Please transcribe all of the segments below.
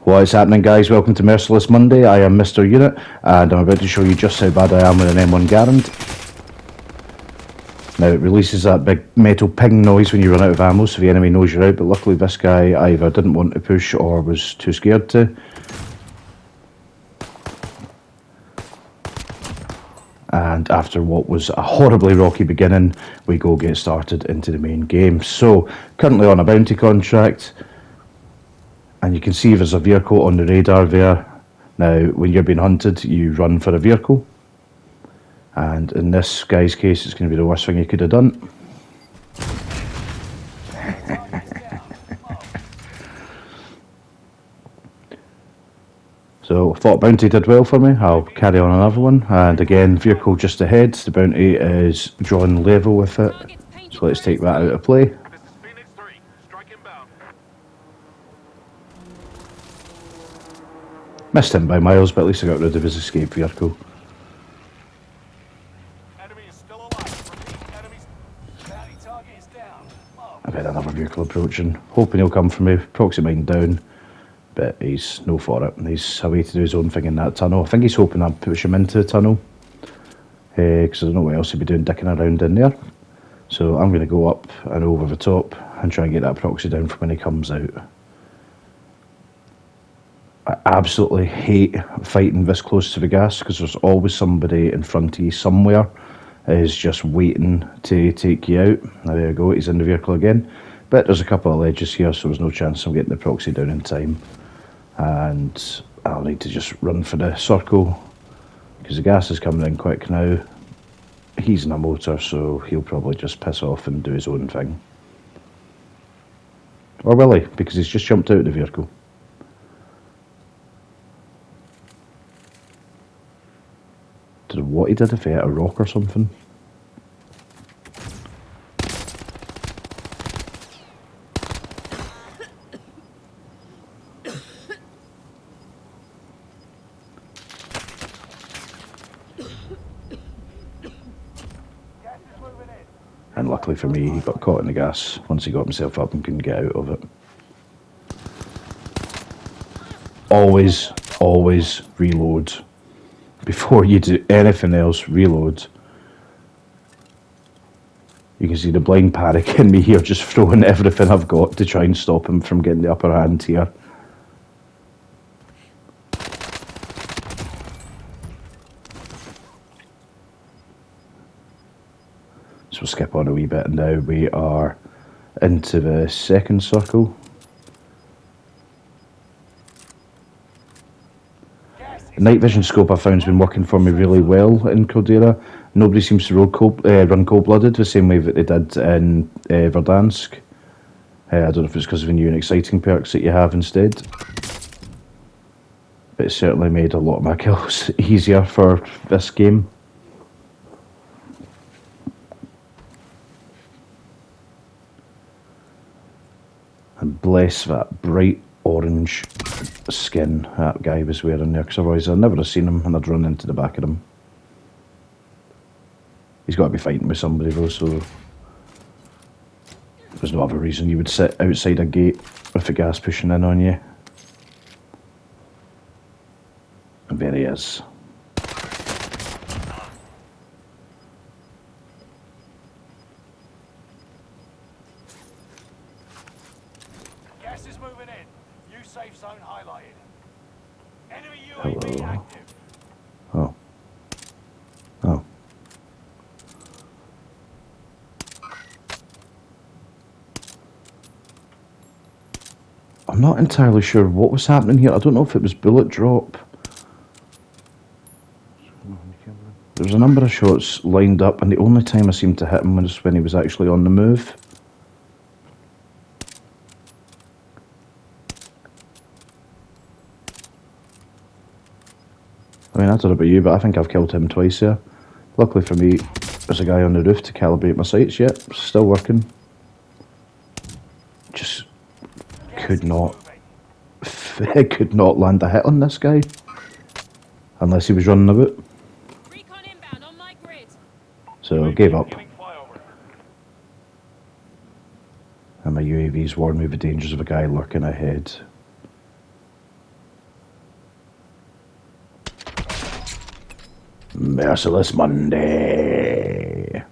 What is happening, guys? Welcome to Merciless Monday. I am Mr. Unit, and I'm about to show you just how bad I am with an M1 Garand. Now, it releases that big metal ping noise when you run out of ammo, so the enemy knows you're out, but luckily this guy either didn't want to push or was too scared to. And after what was a horribly rocky beginning, we go get started into the main game. So, currently on a bounty contract, and you can see there's a vehicle on the radar there. Now, when you're being hunted, you run for a vehicle. And in this guy's case, it's going to be the worst thing he could have done. So, thought bounty did well for me. I'll carry on another one. And again, vehicle just ahead. The bounty is drawn level with it. So let's take that out of play. Missed him by miles, but at least I got rid of his escape vehicle. I've had another vehicle approaching, hoping he'll come for me. Proxy mine down, but he's no for it. He's away to do his own thing in that tunnel. I think he's hoping I'll push him into the tunnel, because I don't know what else he'd be doing dicking around in there. So I'm going to go up and over the top and try and get that proxy down for when he comes out. I absolutely hate fighting this close to the gas because there's always somebody in front of you somewhere is just waiting to take you out. Now there you go, he's in the vehicle again. But there's a couple of ledges here, so there's no chance of getting the proxy down in time. And I'll need to just run for the circle because the gas is coming in quick now. He's in a motor, so he'll probably just piss off and do his own thing. Or will he? Because he's just jumped out of the vehicle. Don't know what he did, if he hit a rock or something. And luckily for me, he got caught in the gas once he got himself up and couldn't get out of it. Always reload. Before you do anything else, reload. You can see the blind panic in me here, just throwing everything I've got to try and stop him from getting the upper hand here. So we'll skip on a wee bit, and now we are into the second circle. The night vision scope I found has been working for me really well in Caldera. Nobody seems to run cold-blooded the same way that they did in Verdansk. I don't know if it's because of the new and exciting perks that you have instead. But it certainly made a lot of my kills easier for this game. And bless that bright orange skin that guy was wearing there, because otherwise I'd never have seen him and I'd run into the back of him. He's got to be fighting with somebody though, so there's no other reason you would sit outside a gate with the gas pushing in on you. And there he is. Gas is moving in. New safe zone highlighted. Enemy Hello. UAV active. Oh. Oh. I'm not entirely sure what was happening here. I don't know if it was bullet drop. There was a number of shots lined up, and the only time I seemed to hit him was when he was actually on the move. I mean, I don't know about you, but I think I've killed him twice here. Luckily for me, there's a guy on the roof to calibrate my sights. Yep, still working. Just could not land a hit on this guy. Unless he was running about. So, gave up. And my UAVs warned me of the dangers of a guy lurking ahead. Merciless Monday.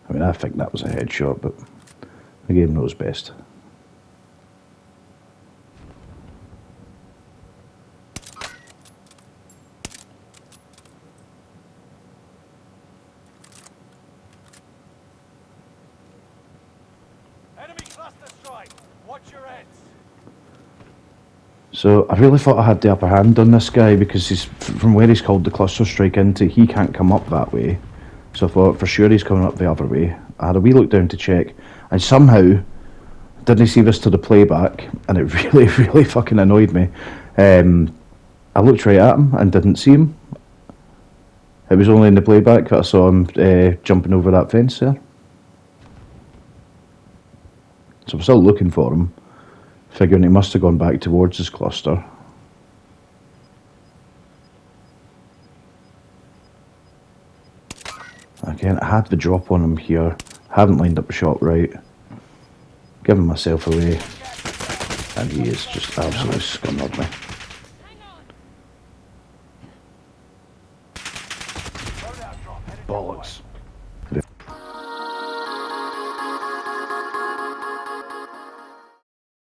I mean, I think that was a headshot, but the game knows best. Enemy cluster strike. Watch your heads. So I really thought I had the upper hand on this guy because he's from where he's called the cluster strike into, he can't come up that way. So I thought for sure he's coming up the other way. I had a wee look down to check, and somehow didn't see this to the playback, and it really, really fucking annoyed me. I looked right at him and didn't see him. It was only in the playback that I saw him jumping over that fence there. So I'm still looking for him, figuring he must have gone back towards his cluster. Again, I had the drop on him here. Haven't lined up the shot right. Giving myself away. And he is just absolutely scummed me.